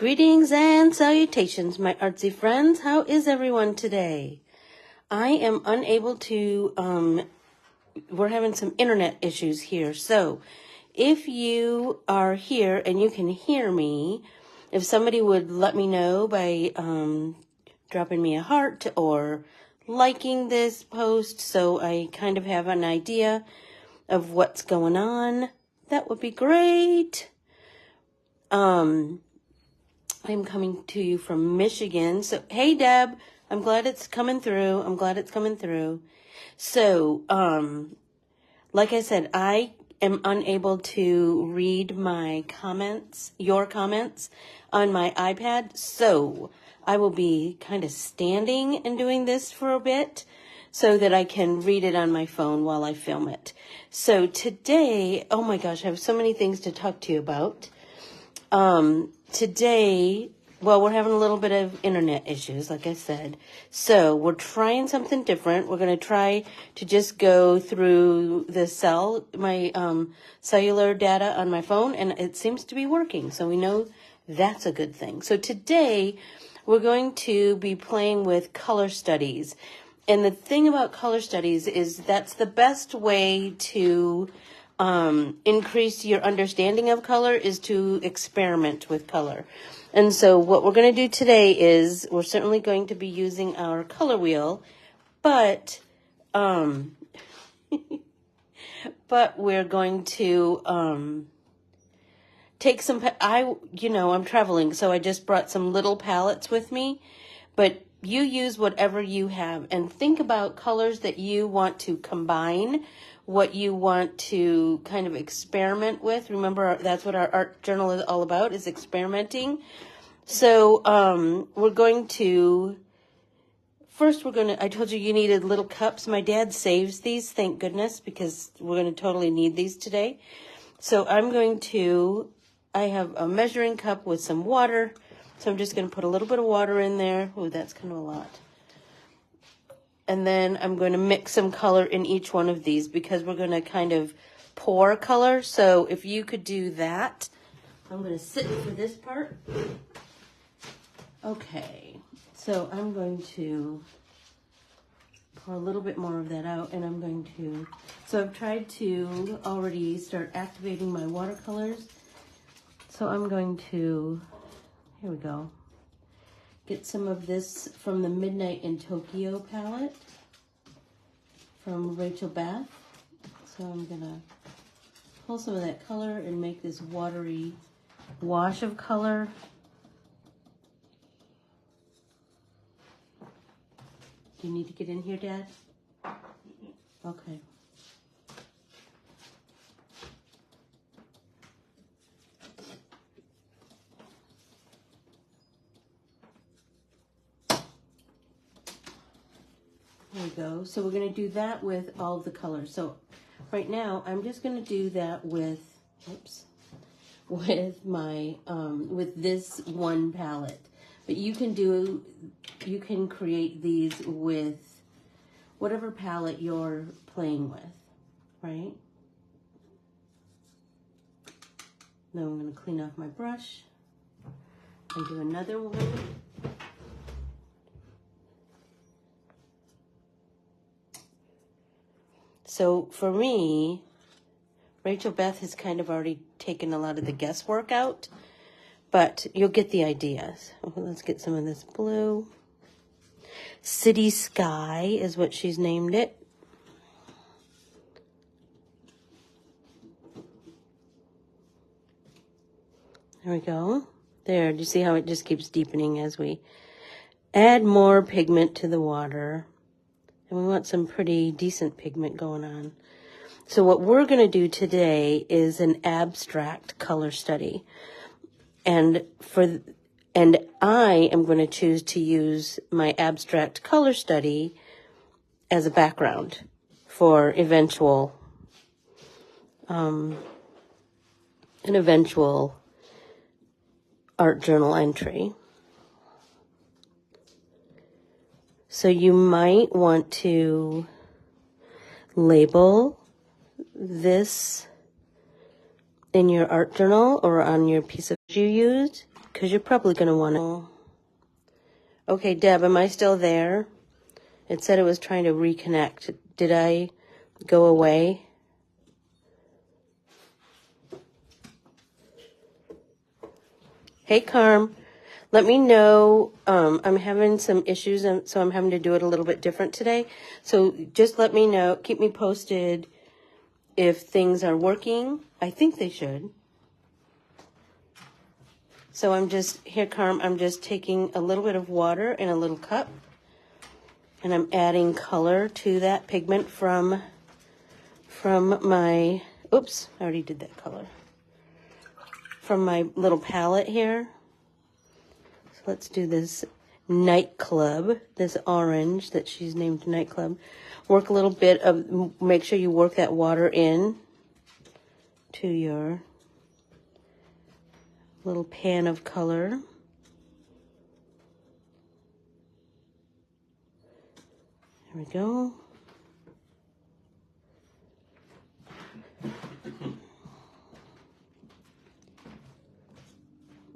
Greetings and salutations, my artsy friends. How is everyone today? I am unable to, we're having some internet issues here. So if you are here and you can hear me, if somebody would let me know by dropping me a heart or liking this post so I kind of have an idea of what's going on, that would be great. I'm coming to you from Michigan. So, hey, Deb, I'm glad it's coming through. So, like I said, I am unable to read my comments, your comments on my iPad. So I will be kind of standing and doing this for a bit so that I can read it on my phone while I film it. So today, oh my gosh, I have so many things to talk to you about. Today, well, we're having a little bit of internet issues, like I said. So we're trying something different. We're going to try to just go through the my cellular data on my phone, and it seems to be working. So we know that's a good thing. So today, we're going to be playing with color studies. And the thing about color studies is that's the best way to increase your understanding of color is to experiment with color. And so what we're going to do today is we're certainly going to be using our color wheel, but we're going to take some, I'm traveling, so I just brought some little palettes with me, but you use whatever you have and think about colors that you want to combine, what you want to kind of experiment with. Remember, that's what our art journal is all about, is experimenting. So we're going to, I told you needed little cups. My dad saves these, thank goodness, because we're going to totally need these today. So I have a measuring cup with some water. So I'm just going to put a little bit of water in there. Oh, that's kind of a lot. And then I'm going to mix some color in each one of these because we're going to kind of pour color. So if you could do that, I'm going to sit for this part. Okay, so I'm going to pour a little bit more of that out, and so I've tried to already start activating my watercolors. So I'm going to, here we go. Get some of this from the Midnight in Tokyo palette from Rachel Beth. So I'm gonna pull some of that color and make this watery wash of color. Do you need to get in here, Dad? Okay. There we go. So we're going to do that with all of the colors. So right now, I'm just going to do that with my, with this one palette. But you can create these with whatever palette you're playing with, right? Now I'm going to clean off my brush and do another one. So for me, Rachel Beth has kind of already taken a lot of the guesswork out, but you'll get the idea. So let's get some of this blue. City Sky is what she's named it. There we go. There, do you see how it just keeps deepening as we add more pigment to the water? And we want some pretty decent pigment going on. So what we're going to do today is an abstract color study. And I am going to choose to use my abstract color study as a background for an eventual art journal entry. So you might want to label this in your art journal or on your piece of you used? Because you're probably going to want to. Okay, Deb, am I still there? It said it was trying to reconnect. Did I go away? Hey, Carm. Let me know. I'm having some issues, so I'm having to do it a little bit different today. So just let me know. Keep me posted if things are working. I think they should. So I'm just, here, Carm, I'm just taking a little bit of water in a little cup. And I'm adding color to that pigment from my, oops, I already did that color. From my little palette here. So let's do this Nightclub, this orange that she's named Nightclub. Work a little bit of, make sure you work that water in to your little pan of color. There we go.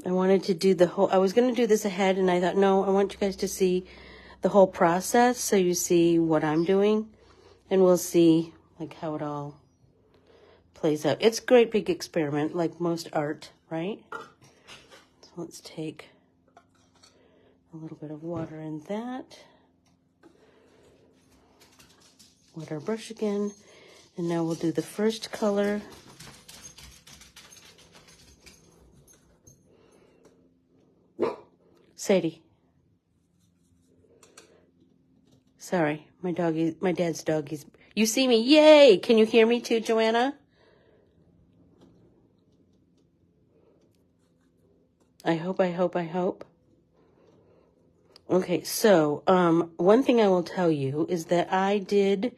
I wanted to do the whole, I was going to do this ahead, and I thought, no, I want you guys to see the whole process so you see what I'm doing, and we'll see like how it all plays out. It's a great big experiment, like most art, right? So let's take a little bit of water in that. Wet our brush again, and now we'll do the first color. Sadie. Sorry, my dad's doggies. You see me? Yay! Can you hear me too, Joanna? I hope. Okay, so one thing I will tell you is that I did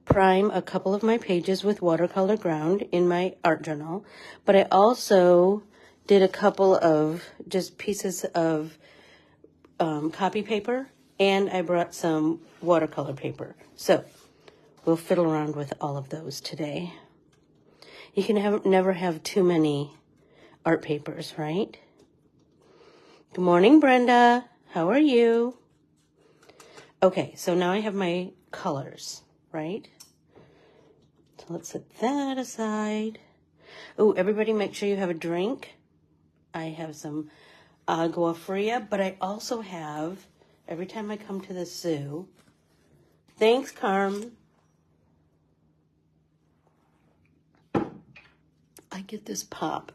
prime a couple of my pages with watercolor ground in my art journal, but I also did a couple of just pieces of copy paper, and I brought some watercolor paper. So we'll fiddle around with all of those today. You can never have too many art papers, right? Good morning, Brenda. How are you? Okay, so now I have my colors, right? So let's set that aside. Oh, everybody make sure you have a drink. I have some agua fria, but I also have, every time I come to the zoo, thanks, Carm. I get this pop,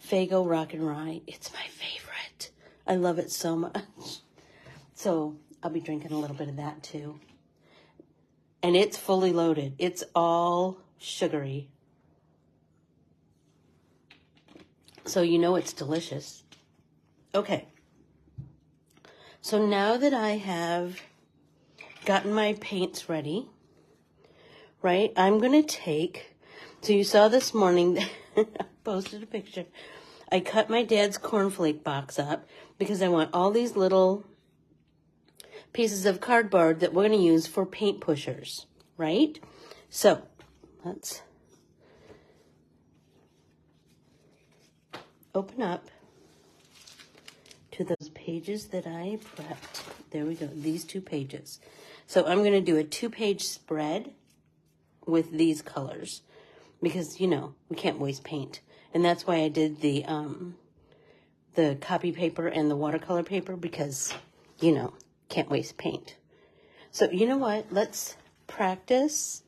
Faygo Rock and Rye. It's my favorite. I love it so much. So I'll be drinking a little bit of that too. And it's fully loaded. It's all sugary. So you know it's delicious. Okay. So now that I have gotten my paints ready, right, I'm going to take, so you saw this morning, I posted a picture. I cut my dad's cornflake box up because I want all these little pieces of cardboard that we're going to use for paint pushers, right? So let's open up to those pages that I prepped. There we go, these 2 pages. So I'm going to do a 2-page spread with these colors because, you know, we can't waste paint. And that's why I did the copy paper and the watercolor paper because, you know, can't waste paint. So you know what? Let's practice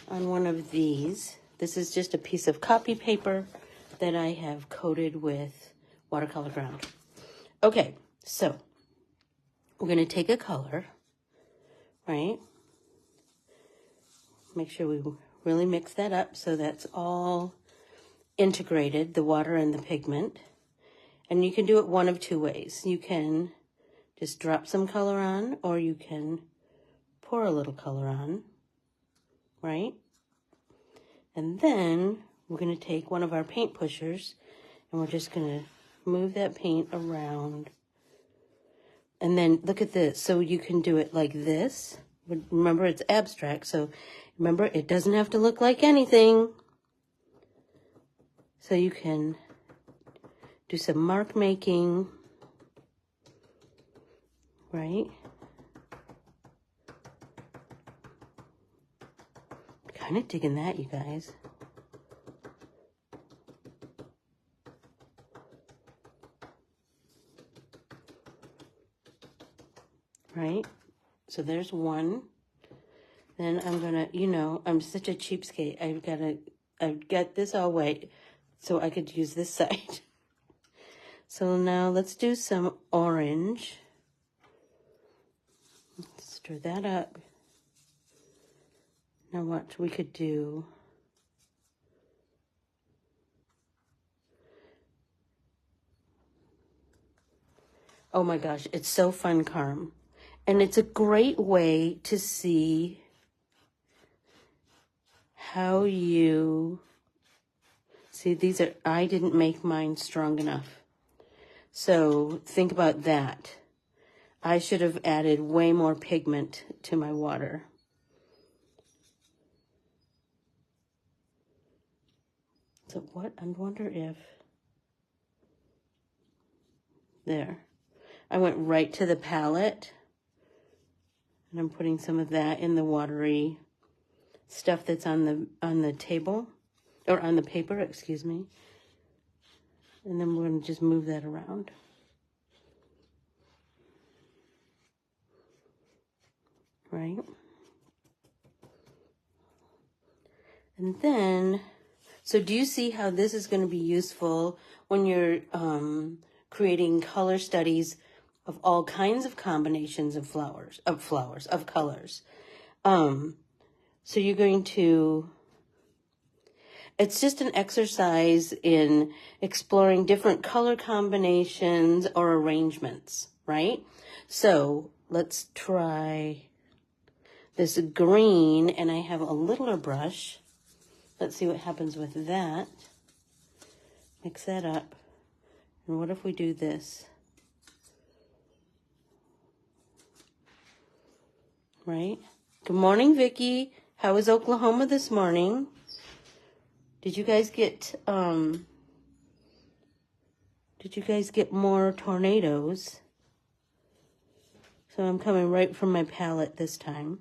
on one of these. This is just a piece of copy paper that I have coated with watercolor ground. Okay, so we're going to take a color, right? Make sure we really mix that up so that's all integrated, the water and the pigment. And you can do it one of 2 ways. You can just drop some color on, or you can pour a little color on, right? And then we're going to take one of our paint pushers, and we're just going to move that paint around. And then look at this. So you can do it like this, Remember, it's abstract, so remember, it doesn't have to look like anything. So you can do some mark making, right? Kind of digging that, you guys. Right? So there's one. Then I'm gonna, you know, I'm such a cheapskate. I've got this all white so I could use this side. So now let's do some orange. Let's stir that up. Now what we could do. Oh my gosh, it's so fun, Carm. And it's a great way to see how you, see these are, I didn't make mine strong enough. So think about that. I should have added way more pigment to my water. So what, I wonder if, there. I went right to the palette. And I'm putting some of that in the watery stuff that's on the table, or on the paper, excuse me. And then we're going to just move that around. Right? And then, so do you see how this is going to be useful when you're creating color studies of all kinds of combinations of colors. So you're going to, it's just an exercise in exploring different color combinations or arrangements, right? So let's try this green, and I have a littler brush. Let's see what happens with that. Mix that up. And what if we do this? Right? Good morning, Vicki. How was Oklahoma this morning? Did you guys get more tornadoes? So I'm coming right from my palette this time,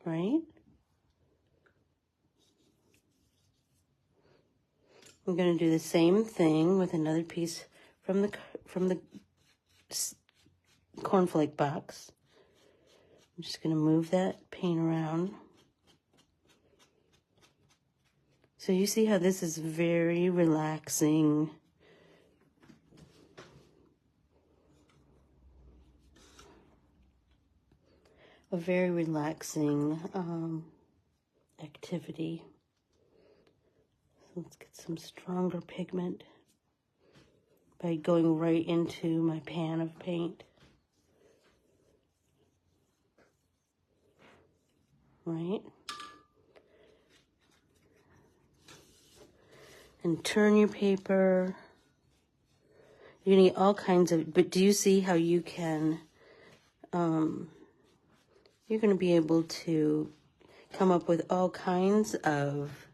right? I'm going to do the same thing with another piece from the cornflake box. I'm just going to move that paint around. So you see how this is very relaxing. A very relaxing activity. So let's get some stronger pigment by going right into my pan of paint. Right? And turn your paper. You're gonna get all kinds of, but do you see how you can, you're gonna be able to come up with all kinds of,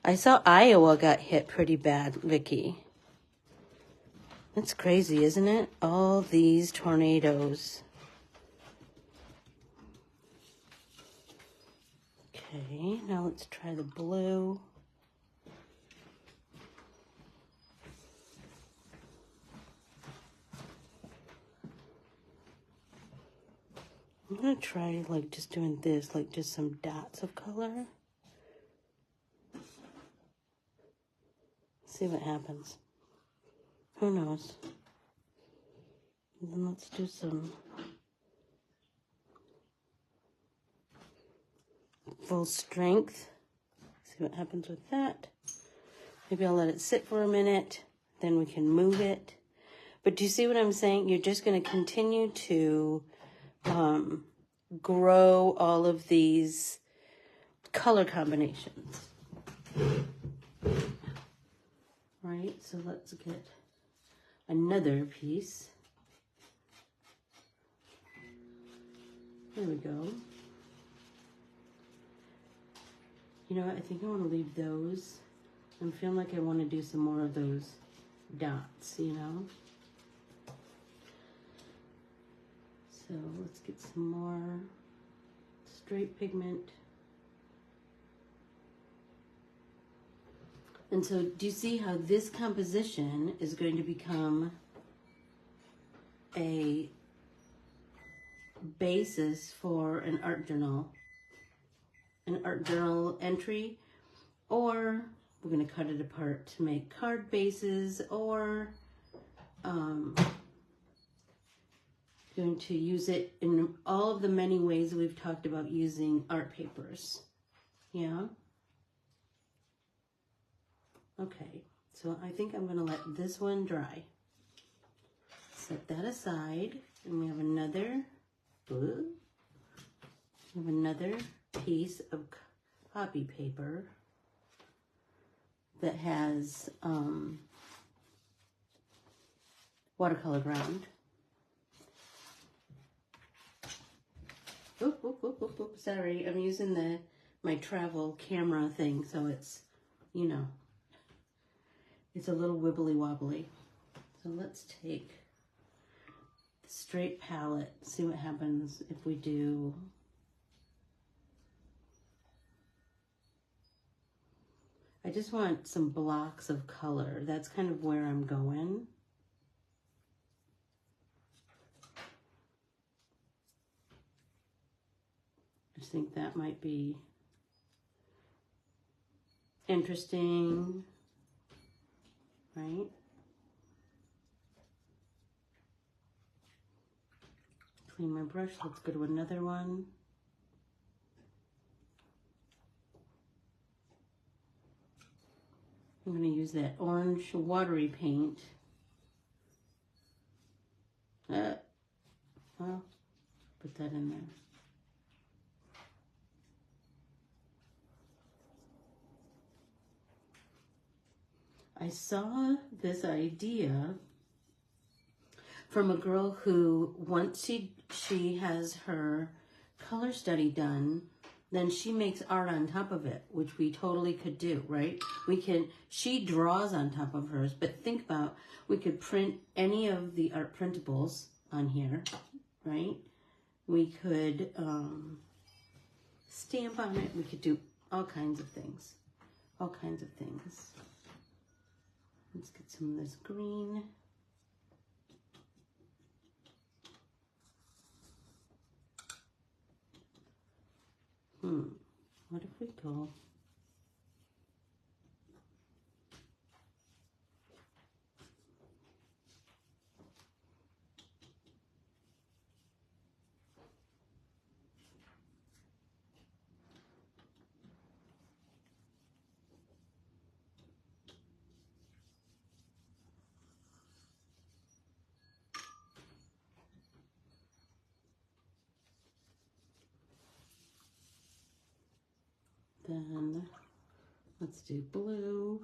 I saw Iowa got hit pretty bad, Vicki. That's crazy, isn't it? All these tornadoes. Okay, now let's try the blue. I'm gonna try like just doing this, like just some dots of color. See what happens. Who knows? And then let's do some full strength. See what happens with that. Maybe I'll let it sit for a minute, then we can move it. But do you see what I'm saying? You're just going to continue to grow all of these color combinations. Right, so let's get another piece. There we go. You know what, I think I want to leave those. I'm feeling like I want to do some more of those dots, you know? So let's get some more straight pigment. And so do you see how this composition is going to become a basis for an art journal entry, or we're going to cut it apart to make card bases, or going to use it in all of the many ways we've talked about using art papers. Yeah? Okay, so I think I'm going to let this one dry. Set that aside, and we have another piece of copy paper that has watercolor ground. Oop, sorry, I'm using my travel camera thing, so it's, you know, it's a little wibbly wobbly. So let's take the straight palette, see what happens if we do I just want some blocks of color. That's kind of where I'm going. I just think that might be interesting, right? Clean my brush. Let's go to another one. I'm going to use that orange watery paint. Well, put that in there. I saw this idea from a girl who, once she has her color study done, then she makes art on top of it, which we totally could do, right? She draws on top of hers, but think about, we could print any of the art printables on here, right? We could stamp on it. We could do all kinds of things, all kinds of things. Let's get some of this green. What if we go? Then let's do blue.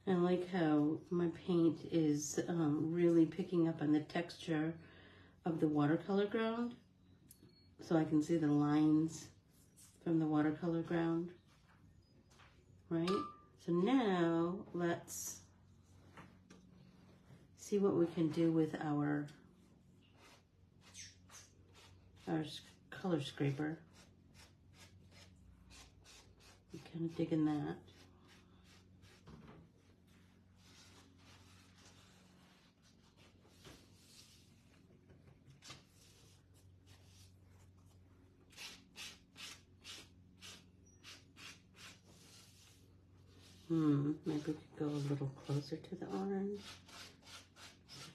I like how my paint is really picking up on the texture of the watercolor ground, so I can see the lines from the watercolor ground, right? So now let's see what we can do with our color scraper. I'm kind of digging that. Maybe we could go a little closer to the orange.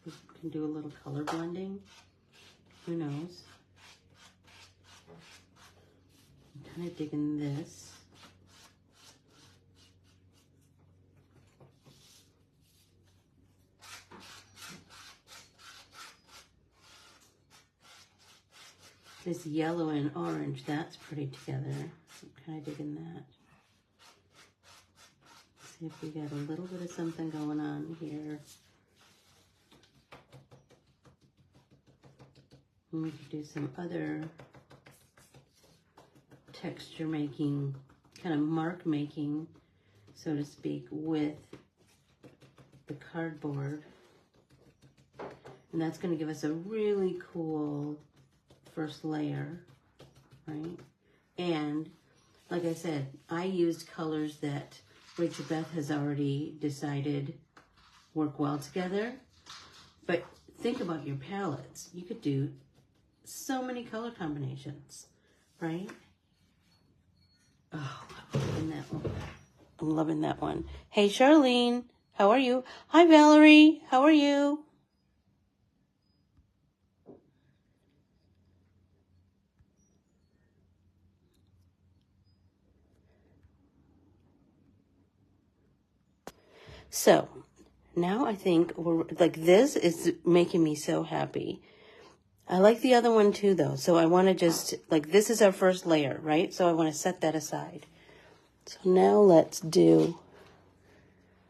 We can do a little color blending. Who knows? I'm kind of digging this. This yellow and orange, that's pretty together. I'm kind of digging that. See if we got a little bit of something going on here. And we could do some other texture making, kind of mark making, so to speak, with the cardboard. And that's going to give us a really cool first layer, right? And like I said, I used colors that Rachel Beth has already decided work well together. But think about your palettes. You could do so many color combinations, right? Oh, I'm loving that one. I'm loving that one. Hey, Charlene, how are you? Hi, Valerie, how are you? So now I think we're like, this is making me so happy. I like the other one too, though. So I want to just, like, this is our first layer, right? So I want to set that aside. So now let's do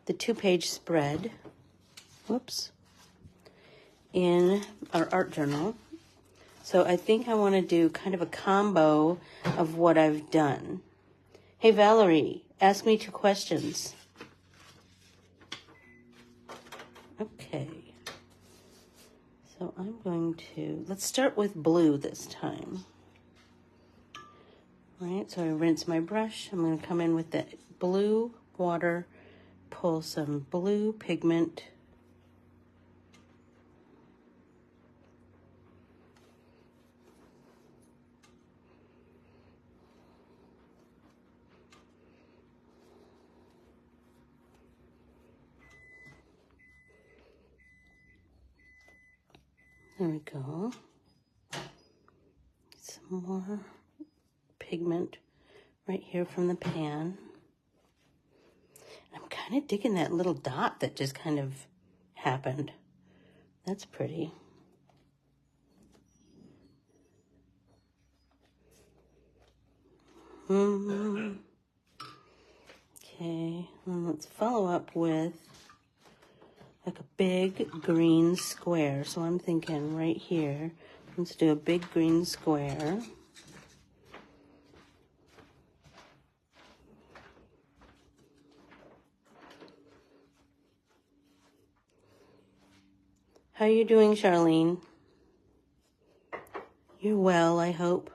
the 2-page spread. Whoops. In our art journal. So I think I want to do kind of a combo of what I've done. Hey, Valerie, ask me 2 questions. Okay. So I'm going to, let's start with blue this time. All right, so I rinse my brush. I'm going to come in with the blue water, pull some blue pigment. There we go. Some more pigment right here from the pan. I'm kind of digging that little dot that just kind of happened. That's pretty. Okay, and let's follow up with like a big green square. So I'm thinking right here, let's do a big green square. How are you doing, Charlene? You're well, I hope.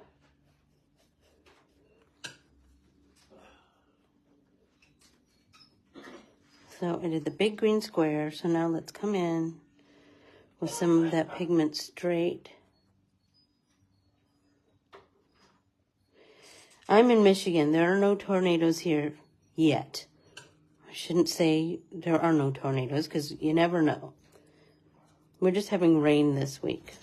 So I did the big green square, so now let's come in with some of that pigment straight. I'm in Michigan. There are no tornadoes here yet. I shouldn't say there are no tornadoes because you never know. We're just having rain this week.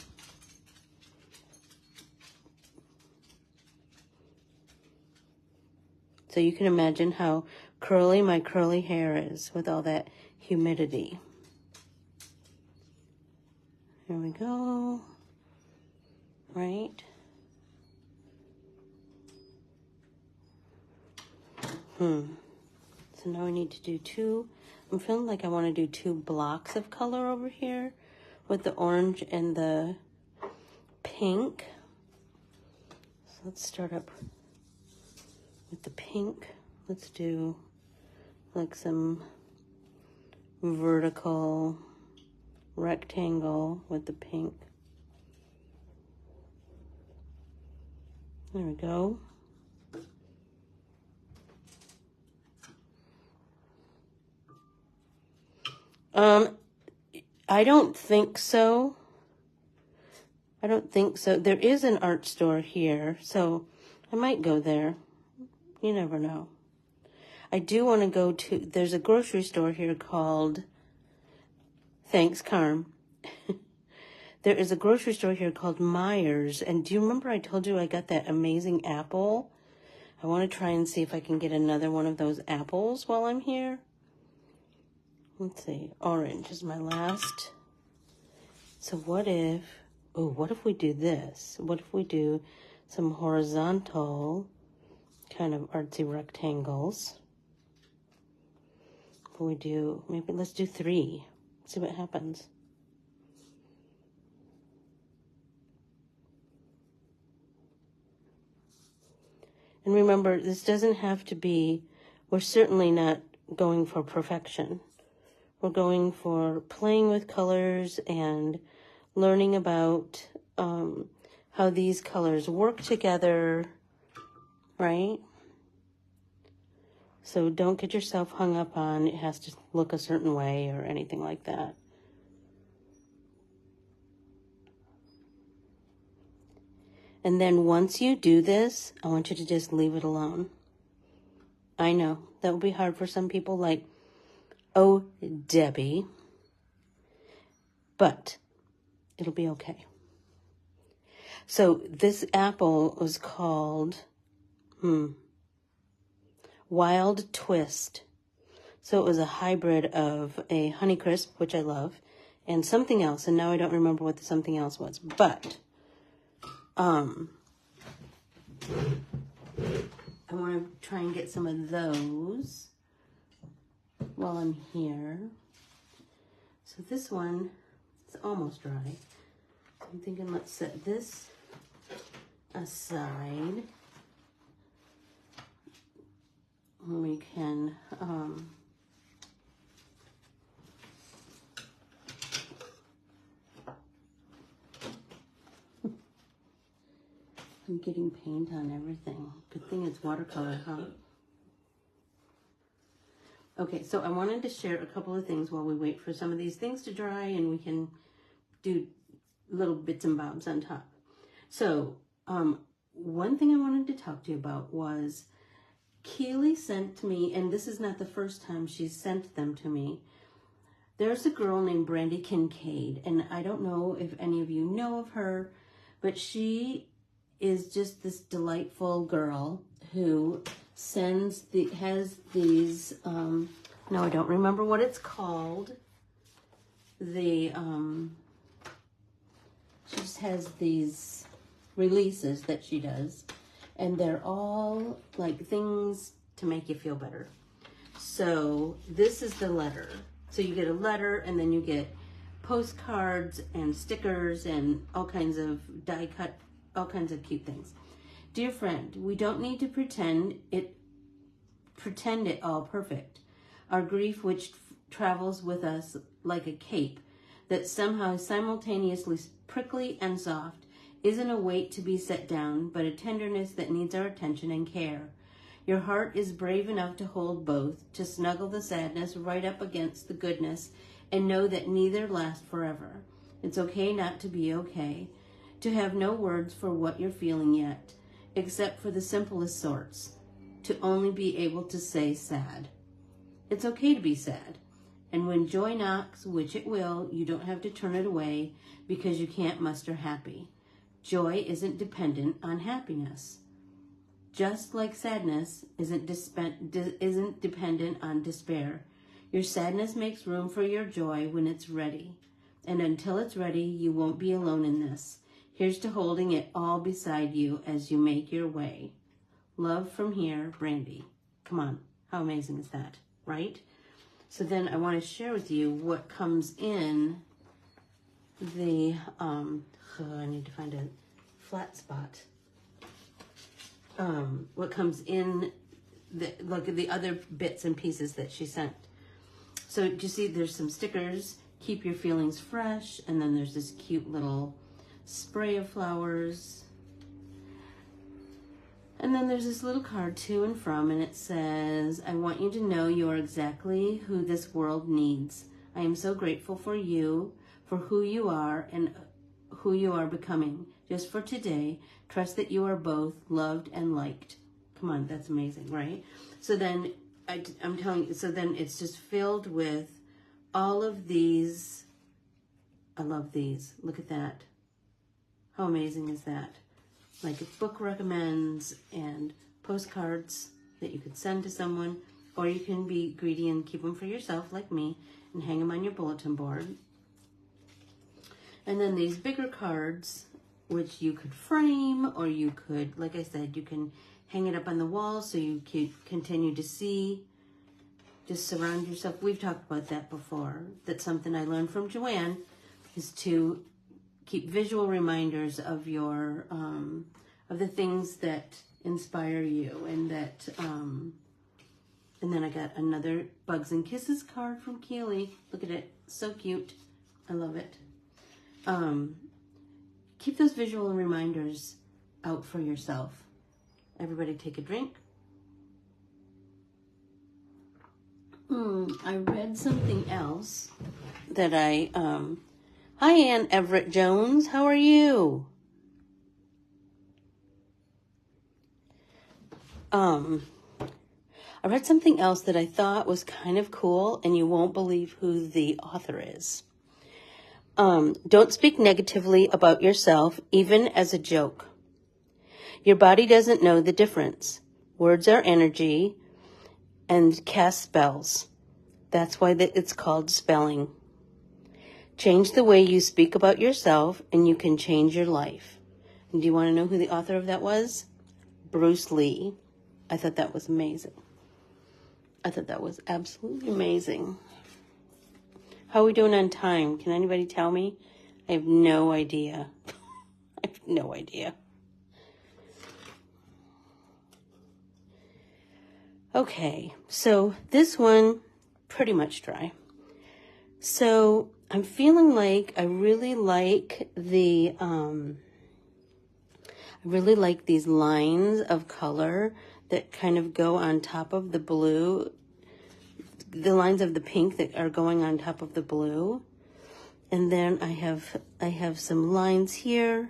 So you can imagine how curly my curly hair is with all that humidity. Here we go. Right. So now I need to do 2. I'm feeling like I want to do 2 blocks of color over here with the orange and the pink. So let's start up with the pink. Let's do like some vertical rectangle with the pink. There we go. I don't think so. I don't think so. There is an art store here, so I might go there. You never know. I do want to go to, there's a grocery store here called, thanks, Carm. There is a grocery store here called Myers, and do you remember I told you I got that amazing apple? I want to try and see if I can get another one of those apples while I'm here. Let's see, orange is my last. So what if oh, what if we do this? What if we do some horizontal kind of artsy rectangles? If we do, maybe let's do 3. See what happens. And remember, this doesn't have to be, we're certainly not going for perfection. We're going for playing with colors and learning about how these colors work together, right? So don't get yourself hung up on it has to look a certain way or anything like that. And then once you do this, I want you to just leave it alone. I know that will be hard for some people like, oh, Debbie, but it'll be okay. So this apple was called Wild Twist. So it was a hybrid of a Honeycrisp, which I love, and something else. And now I don't remember what the something else was. But I want to try and get some of those while I'm here. So this one is almost dry. So I'm thinking let's set this aside. We can I'm getting paint on everything. Good thing it's watercolor, huh? Okay, so I wanted to share a couple of things while we wait for some of these things to dry and we can do little bits and bobs on top. So one thing I wanted to talk to you about was Keely sent me, and this is not the first time she's sent them to me. There's a girl named Brandy Kincaid, and I don't know if any of you know of her, but she is just this delightful girl who has these, no, I don't remember what it's called. She just has these releases that she does, and they're all like things to make you feel better. So this is the letter. So you get a letter, and then you get postcards and stickers and all kinds of die cut, all kinds of cute things. Dear friend, we don't need to pretend it all perfect. Our grief, which travels with us like a cape that somehow is simultaneously prickly and soft, isn't a weight to be set down, but a tenderness that needs our attention and care. Your heart is brave enough to hold both, to snuggle the sadness right up against the goodness, and know that neither lasts forever. It's okay not to be okay, to have no words for what you're feeling yet, except for the simplest sorts, to only be able to say sad. It's okay to be sad, and when joy knocks, which it will, you don't have to turn it away because you can't muster happy. Joy isn't dependent on happiness. Just like sadness isn't dependent on despair. Your sadness makes room for your joy when it's ready. And until it's ready, you won't be alone in this. Here's to holding it all beside you as you make your way. Love from here, Brandy. Come on, how amazing is that, right? So then I want to share with you what comes in the, I need to find a flat spot. What comes in the other bits and pieces that she sent. So do you see there's some stickers, keep your feelings fresh, and then there's this cute little spray of flowers. And then there's this little card to and from, and it says, I want you to know you are exactly who this world needs. I am so grateful for you, for who you are and who you are becoming. Just for today, trust that you are both loved and liked. Come on, that's amazing, right? So then, I'm telling you, so then it's just filled with all of these. I love these. Look at that. How amazing is that? Like book recommends and postcards that you could send to someone, or you can be greedy and keep them for yourself like me and hang them on your bulletin board. And then these bigger cards, which you could frame, or you could, like I said, you can hang it up on the wall so you can continue to see. Just surround yourself. We've talked about that before. That's something I learned from Joanne, is to keep visual reminders of your, of the things that inspire you, and that, and then I got another Bugs and Kisses card from Keely. Look at it, so cute. I love it. Keep those visual reminders out for yourself. Everybody take a drink. I read something else that hi Ann Everett Jones, how are you? I read something else that I thought was kind of cool, and you won't believe who the author is. Don't speak negatively about yourself, even as a joke. Your body doesn't know the difference. Words are energy and cast spells. That's why it's called spelling. Change the way you speak about yourself, and you can change your life. And do you want to know who the author of that was? Bruce Lee. I thought that was amazing. I thought that was absolutely amazing. How are we doing on time? Can anybody tell me? I have no idea. I have no idea. Okay, so this one, pretty much dry. So I'm feeling like I really like the, I really like these lines of color that kind of go on top of the blue, the lines of the pink that are going on top of the blue. And then I have some lines here.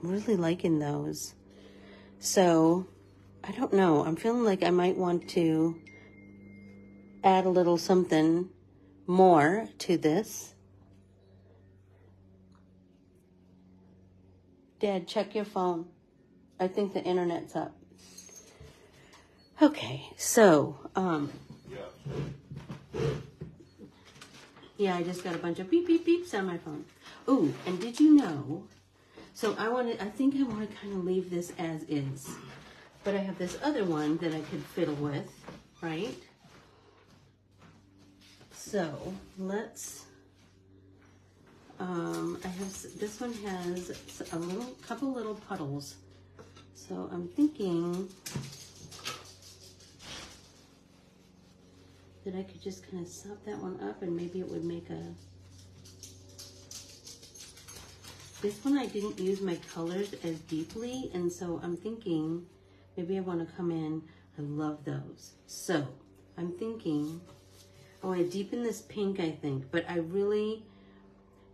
I'm really liking those. So I don't know. I'm feeling like I might want to add a little something more to this. Dad, check your phone. I think the internet's up. Okay, so, yeah, I just got a bunch of beep, beep, beeps on my phone. Oh, and did you know, so I think I want to kind of leave this as is, but I have this other one that I could fiddle with, right? So, let's, this one has a couple little puddles. So I'm thinking that I could just kind of sop that one up, and maybe it would make this one I didn't use my colors as deeply, and so I'm thinking maybe I want to come in, I love those. So I'm thinking I want to deepen this pink, I think, but you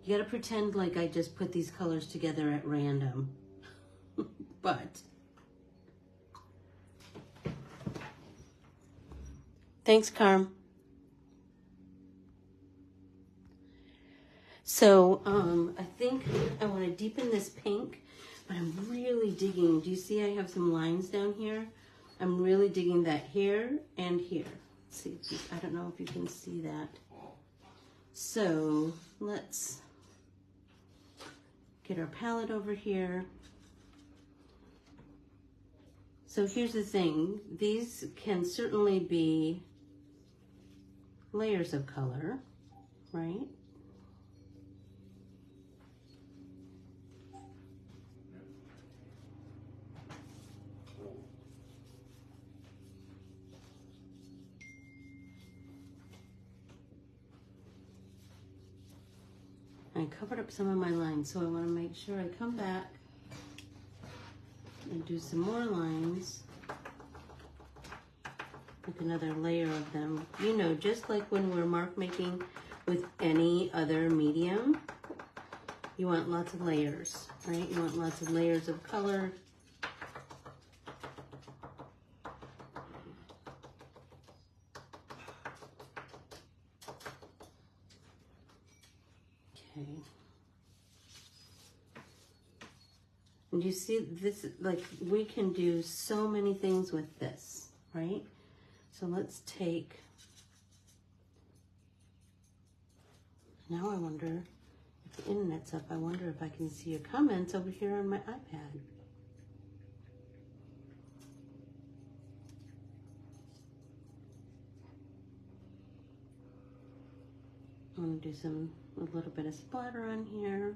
got to pretend like I just put these colors together at random. But thanks, Carm. So, I think I want to deepen this pink, but I'm really digging. Do you see I have some lines down here? I'm really digging that here and here. Let's see, I don't know if you can see that. So, let's get our palette over here. So here's the thing. These can certainly be layers of color, right? I covered up some of my lines, so I want to make sure I come back and do some more lines. Like another layer of them. You know, just like when we're mark making with any other medium, you want lots of layers, right? You want lots of layers of color. Okay. And you see this, like, we can do so many things with this, right? So let's take, now I wonder if The internet's up. I wonder if I can see your comments over here on my iPad. I'm going to do a little bit of splatter on here.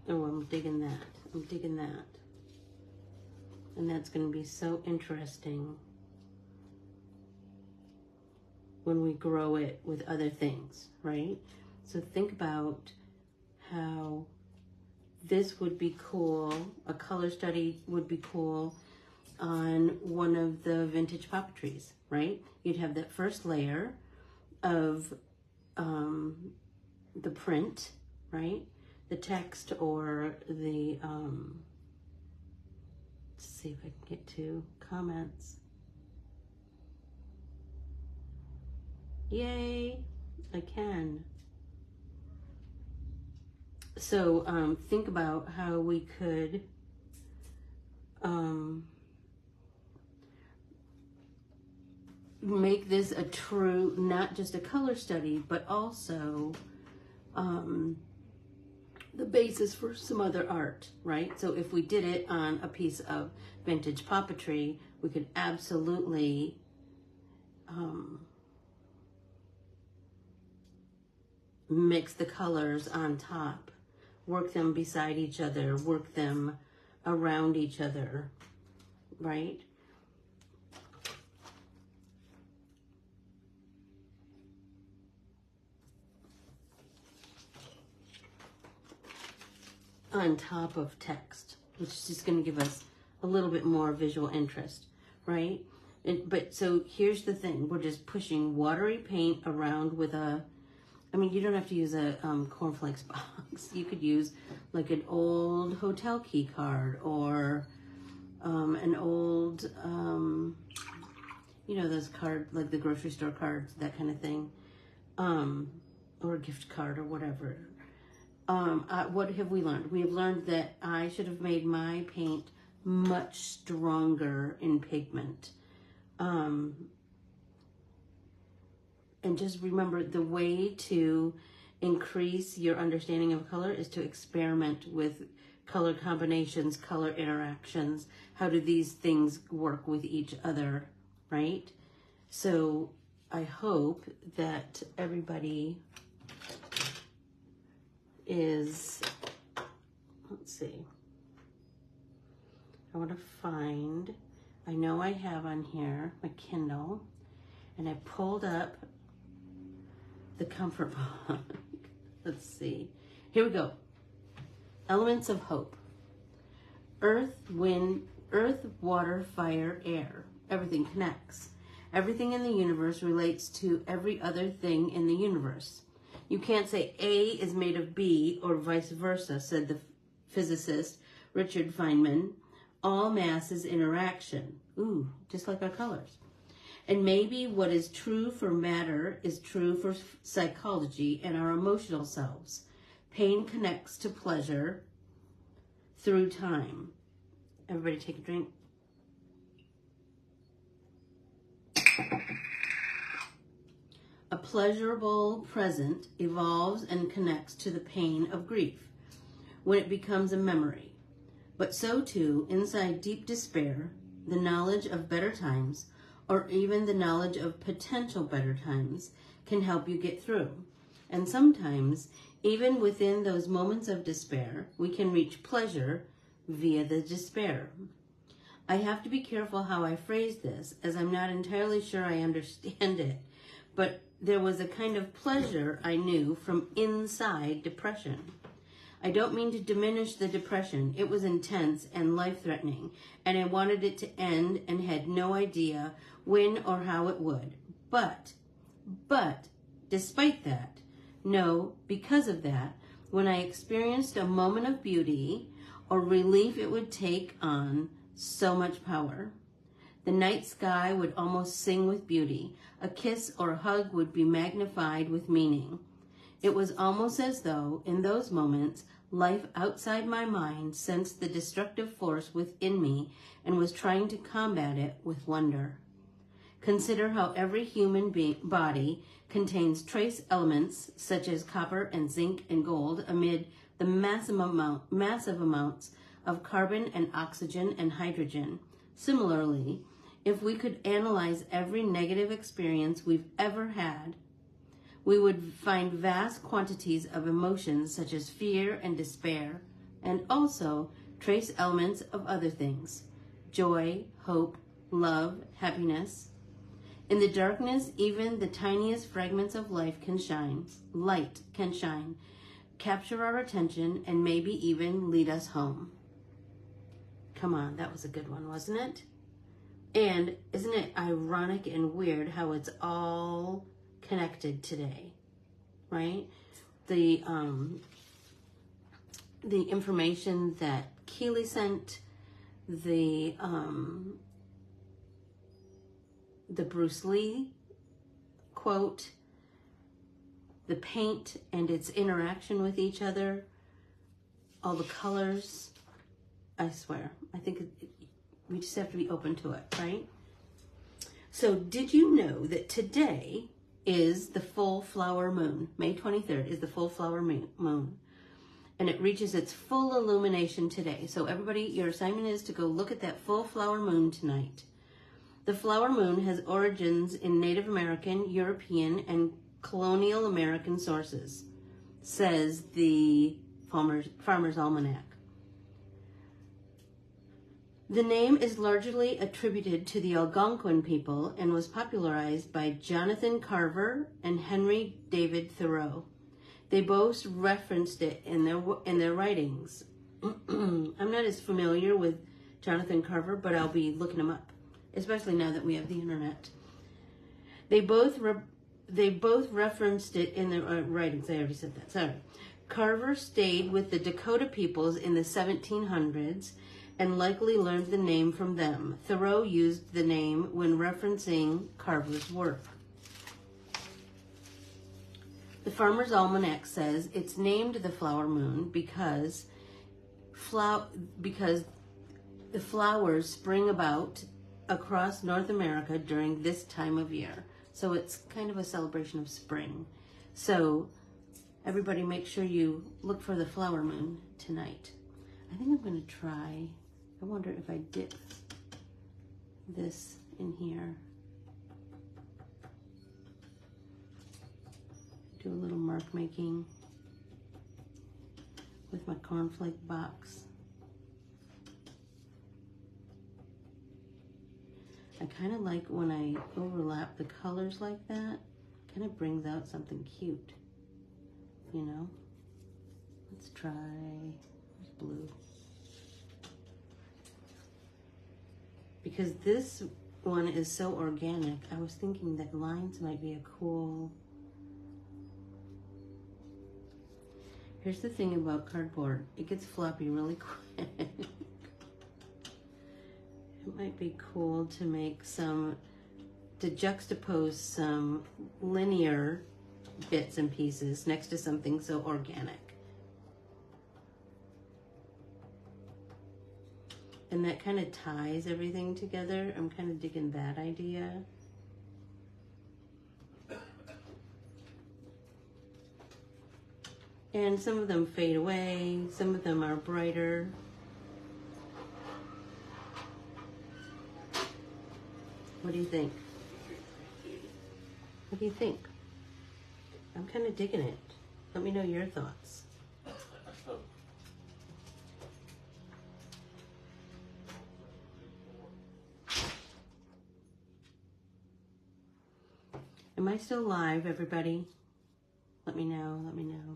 Oh, I'm digging that. I'm digging that. And that's going to be so interesting when we grow it with other things, right? So think about how this would be cool, a color study would be cool on one of the vintage papeteries, right? You'd have that first layer of the print, right? The text or the, let's see if I can get to comments. Yay, I can. So think about how we could make this a true, not just a color study, but also the basis for some other art, right? So if we did it on a piece of vintage papeterie, we could absolutely mix the colors on top, work them beside each other, work them around each other, right? On top of text, which is just going to give us a little bit more visual interest, right? But so here's the thing, we're just pushing watery paint around with a, I mean, you don't have to use a cornflakes box. You could use like an old hotel key card or an old, you know, those cards, like the grocery store cards, that kind of thing, or a gift card or whatever. What have we learned? We have learned that I should have made my paint much stronger in pigment. And just remember, the way to increase your understanding of color is to experiment with color combinations, color interactions. How do these things work with each other, right? So I hope that everybody is, let's see, I want to find, I know I have on here my Kindle, and I pulled up the comfort book. Let's see, here we go. Elements of hope. Earth, wind, earth, water, fire, air. Everything connects. Everything in the universe relates to every other thing in the universe. You can't say A is made of B or vice versa, said the physicist Richard Feynman. All mass is interaction. Ooh, just like our colors. And maybe what is true for matter is true for psychology and our emotional selves. Pain connects to pleasure through time. Everybody take a drink. A pleasurable present evolves and connects to the pain of grief when it becomes a memory. But so too, inside deep despair, the knowledge of better times, or even the knowledge of potential better times, can help you get through. And sometimes, even within those moments of despair, we can reach pleasure via the despair. I have to be careful how I phrase this, as I'm not entirely sure I understand it, but there was a kind of pleasure I knew from inside depression. I don't mean to diminish the depression. It was intense and life-threatening, and I wanted it to end and had no idea when or how it would. But, despite that, no, because of that, when I experienced a moment of beauty or relief, it would take on so much power. The night sky would almost sing with beauty. A kiss or a hug would be magnified with meaning. It was almost as though, in those moments, Life outside my mind sensed the destructive force within me and was trying to combat it with wonder. Consider how every human body contains trace elements such as copper and zinc and gold amid the massive amounts of carbon and oxygen and hydrogen. Similarly, if we could analyze every negative experience we've ever had, we would find vast quantities of emotions such as fear and despair, and also trace elements of other things: joy, hope, love, happiness. In the darkness, even the tiniest fragments of light can shine, capture our attention, and maybe even lead us home. Come on, that was a good one, wasn't it? And isn't it ironic and weird how it's all connected today, right? The information that Keely sent, the Bruce Lee quote, the paint and its interaction with each other, all the colors. I swear, I think we just have to be open to it, right? So did you know that today is the full flower moon? May 23rd is the full flower moon. And it reaches its full illumination today. So everybody, your assignment is to go look at that full flower moon tonight. The flower moon has origins in Native American, European, and colonial American sources, says the Farmer's Almanac. The name is largely attributed to the Algonquin people and was popularized by Jonathan Carver and Henry David Thoreau. They both referenced it in their writings. I'm not as familiar with Jonathan Carver, but I'll be looking him up, especially now that we have the internet. They both referenced it in their writings. I already said that. Sorry. Carver stayed with the Dakota peoples in the 1700s and likely learned the name from them. Thoreau used the name when referencing Carver's work. The Farmer's Almanac says it's named the flower moon because the flowers spring about across North America during this time of year. So it's kind of a celebration of spring. So everybody make sure you look for the flower moon tonight. I think I'm going to try, I wonder if I dip this in here. Do a little mark making with my cornflake box. I kind of like when I overlap the colors like that, kind of brings out something cute, you know? Let's try blue. Because this one is so organic, I was thinking that lines might be a cool... Here's the thing about cardboard, it gets floppy really quick. It might be cool to make to juxtapose some linear bits and pieces next to something so organic. And that kind of ties everything together. I'm kind of digging that idea. And some of them fade away, some of them are brighter. What do you think? What do you think? I'm kind of digging it. Let me know your thoughts. Am I still live, everybody? Let me know, let me know.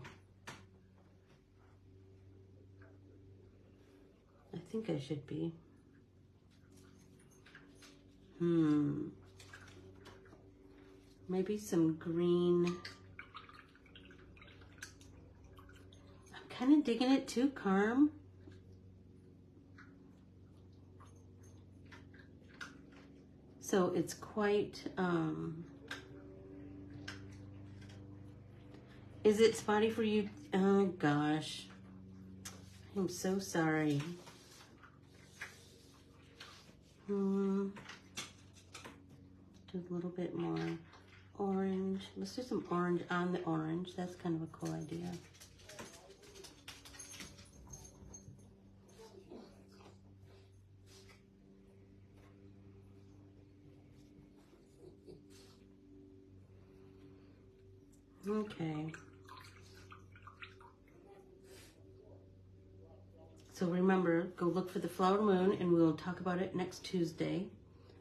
I think I should be. Maybe some green. I'm kind of digging it too, Carm. So it's quite, is it spotty for you? Oh gosh. I'm so sorry. Do a little bit more orange. Let's do some orange on the orange. That's kind of a cool idea. Okay. So remember, go look for the flower moon, and we'll talk about it next Tuesday.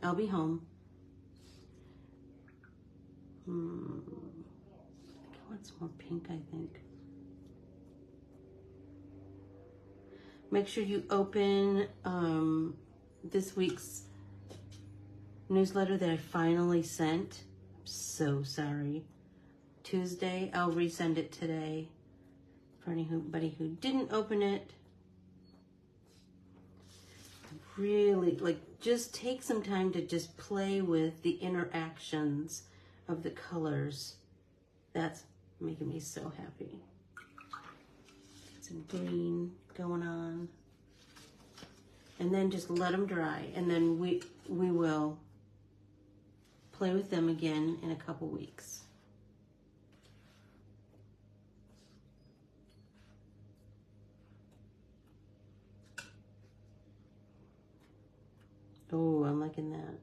I'll be home. I want some more pink, I think. Make sure you open this week's newsletter that I finally sent. I'm so sorry. Tuesday, I'll resend it today for anybody who didn't open it. Really, like, just take some time to just play with the interactions of the colors. That's making me so happy. Some green going on. And then just let them dry. And then we will play with them again in a couple weeks. Oh, I'm liking that.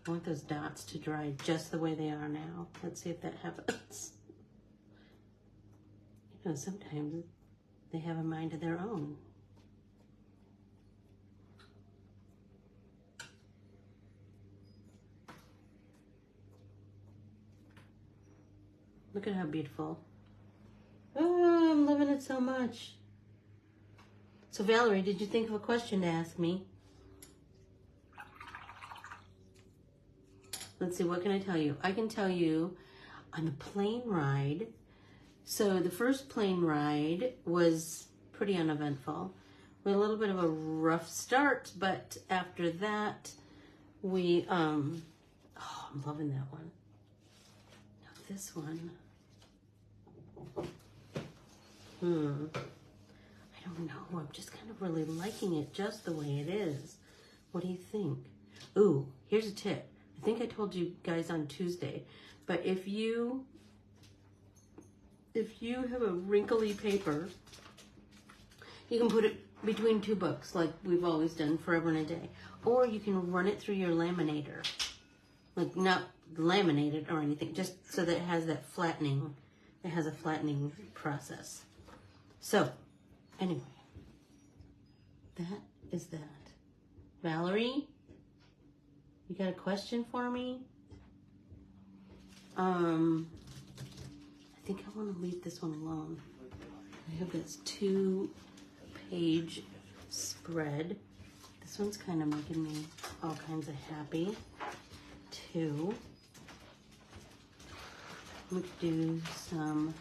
I want those dots to dry just the way they are now. Let's see if that happens. You know, sometimes they have a mind of their own. Look at how beautiful. Oh, I'm loving it so much. So Valerie, did you think of a question to ask me? Let's see, what can I tell you? I can tell you on the plane ride. So the first plane ride was pretty uneventful. We had a little bit of a rough start, but after that, we, oh, I'm loving that one. Now this one. I don't know. I'm just kind of really liking it just the way it is. What do you think? Ooh, here's a tip. I think I told you guys on Tuesday, but if you have a wrinkly paper, you can put it between two books like we've always done forever and a day, or you can run it through your laminator, like not laminated or anything, just so that it has that flattening. It has a flattening process. So anyway, that is that. Valerie, you got a question for me? I think I want to leave this one alone. I have this 2-page spread. This one's kind of making me all kinds of happy, too. We could do some,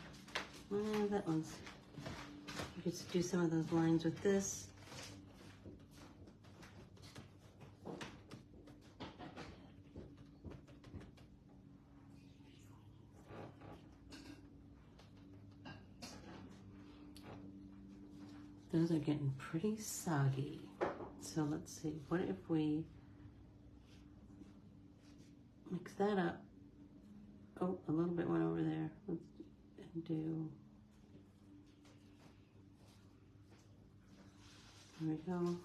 that one's, we could do some of those lines with this. Those are getting pretty soggy. So let's see, what if we mix that up? Oh, a little bit went over there. Let's do, there we go.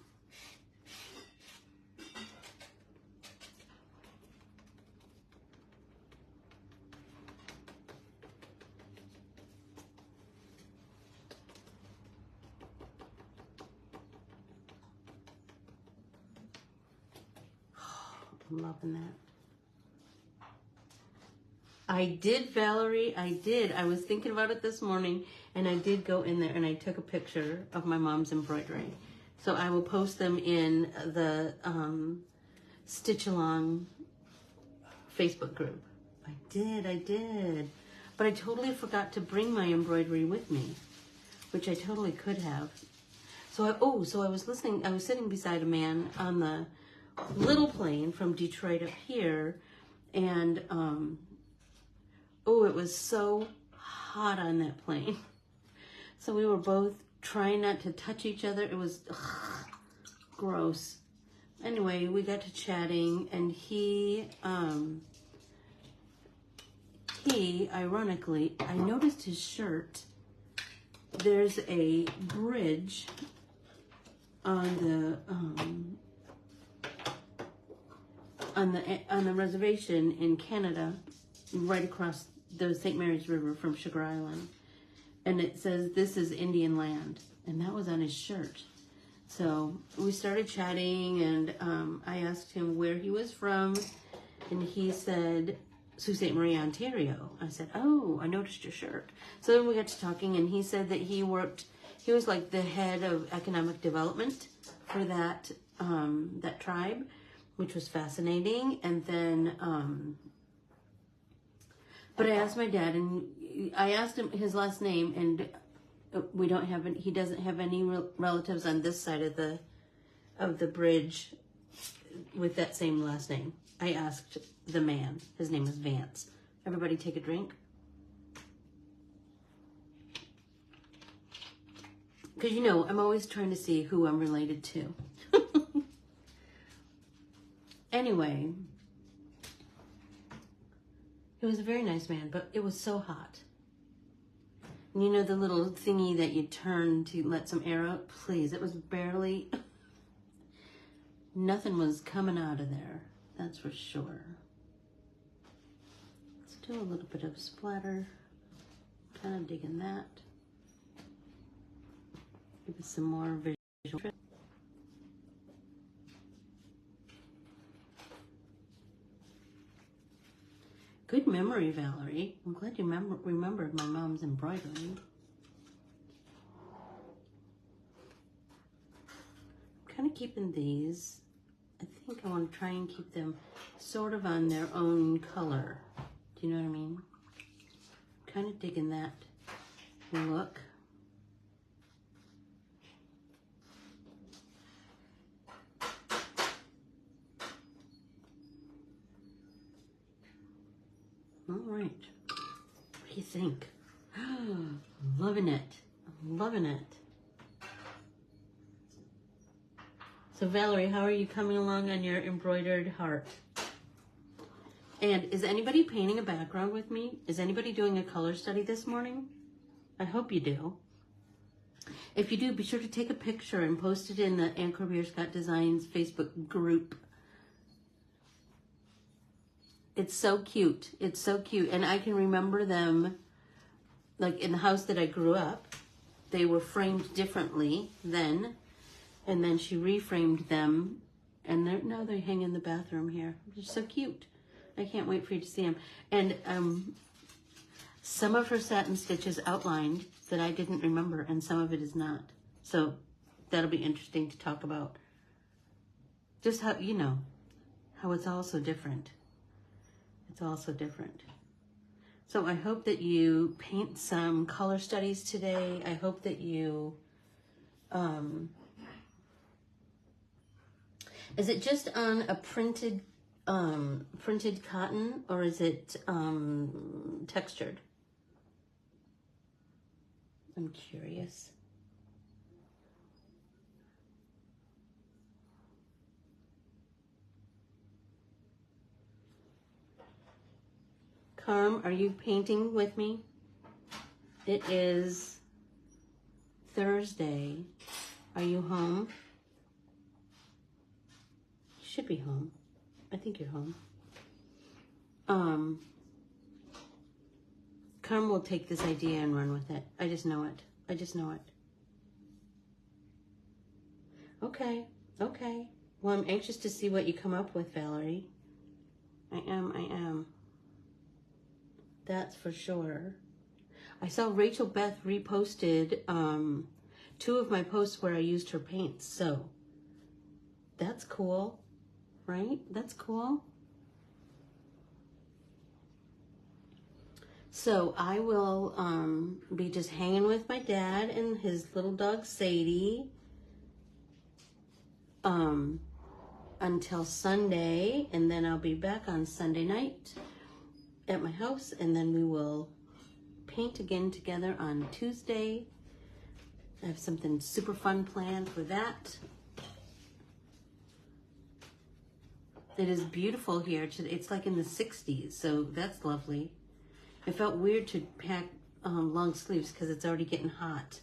I'm loving that. I did, Valerie, I did. I was thinking about it this morning, and I did go in there and I took a picture of my mom's embroidery. So I will post them in the Stitch Along Facebook group. I did. But I totally forgot to bring my embroidery with me, which I totally could have. So I was listening, I was sitting beside a man on the little plane from Detroit up here, and oh, it was so hot on that plane. So we were both trying not to touch each other. It was gross. Anyway, we got to chatting, and he ironically, I noticed his shirt. There's a bridge on the reservation in Canada, right across the St. Mary's River from Sugar Island, and it says this is Indian land, and that was on his shirt. So we started chatting, and I asked him where he was from, and he said Sault Ste. Marie, Ontario. I said, oh, I noticed your shirt. So then we got to talking, and he said that he was like the head of economic development for that that tribe, which was fascinating. And then, but I asked my dad, and I asked him his last name, and we don't have he doesn't have any relatives on this side of the bridge with that same last name. I asked the man. His name is Vance. Everybody take a drink. Because, you know, I'm always trying to see who I'm related to. Anyway, he was a very nice man, but it was so hot. And you know the little thingy that you turn to let some air out? Please, it was barely... Nothing was coming out of there. That's for sure. Let's do a little bit of splatter. Kind of digging that. Give it some more visual. Good memory, Valerie. I'm glad you remembered my mom's embroidery. I'm kind of keeping these. I think I want to try and keep them sort of on their own color. Do you know what I mean? Kind of digging that look. All right. What do you think? Loving it. I'm loving it. So Valerie, how are you coming along on your embroidered heart? And is anybody painting a background with me? Is anybody doing a color study this morning? I hope you do. If you do, be sure to take a picture and post it in the Corbiere-Scott Designs Facebook group. It's so cute. It's so cute. And I can remember them, like in the house that I grew up, they were framed differently then. And then she reframed them, and now they hang in the bathroom here. They're so cute. I can't wait for you to see them. And some of her satin stitches outlined that I didn't remember, and some of it is not. So that'll be interesting to talk about. Just how, you know, how it's all so different. It's all so different. So I hope that you paint some color studies today. I hope that you... Is it just on a printed cotton, or is it textured? I'm curious. Carm, are you painting with me? It is Thursday. Are you home? Should be home. I think you're home. Carm will take this idea and run with it. I just know it. I just know it. Okay. Okay. Well, I'm anxious to see what you come up with, Valerie. I am. That's for sure. I saw Rachel Beth reposted 2 of my posts where I used her paints, so that's cool. Right? That's cool. So I will be just hanging with my dad and his little dog Sadie until Sunday, and then I'll be back on Sunday night at my house, and then we will paint again together on Tuesday. I have something super fun planned for that. It is beautiful here. It's like in the 60s, so that's lovely. It felt weird to pack long sleeves because it's already getting hot.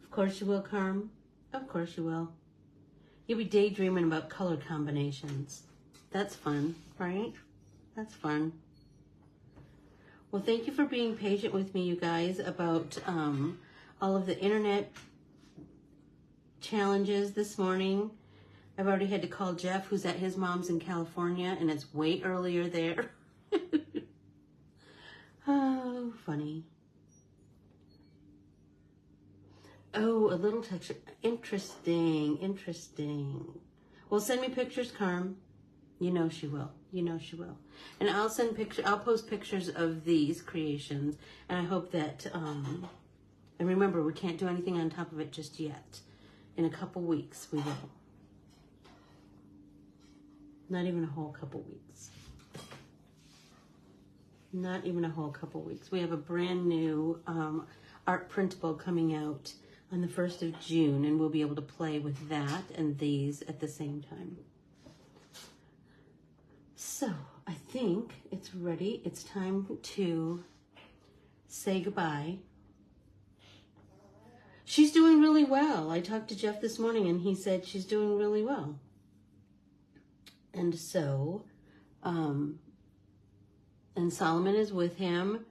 Of course you will, Carm. Of course you will. You'll be daydreaming about color combinations. That's fun, right? That's fun. Well, thank you for being patient with me, you guys, about all of the internet challenges this morning. I've already had to call Jeff, who's at his mom's in California, and it's way earlier there. Oh, funny. Oh, a little texture. Interesting, interesting. Well, send me pictures, Carm. You know she will. You know she will. And I'll send pictures. I'll post pictures of these creations, and I hope that. And remember, we can't do anything on top of it just yet. In a couple weeks, we will. Not even a whole couple weeks. Not even a whole couple weeks. We have a brand new art printable coming out on the 1st of June, and we'll be able to play with that and these at the same time. So I think it's ready. It's time to say goodbye. She's doing really well. I talked to Jeff this morning and he said she's doing really well. And so, and Solomon is with him.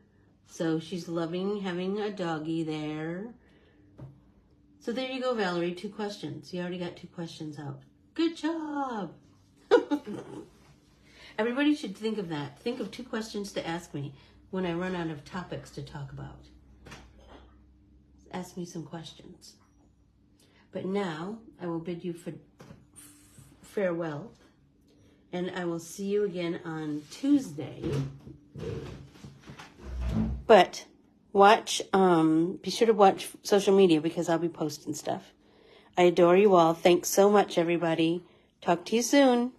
So she's loving having a doggy there. So there you go, Valerie, 2 questions. You already got 2 questions out. Good job. Everybody should think of that. Think of 2 questions to ask me when I run out of topics to talk about. Ask me some questions. But now I will bid you farewell, and I will see you again on Tuesday. But watch, be sure to watch social media because I'll be posting stuff. I adore you all. Thanks so much, everybody. Talk to you soon.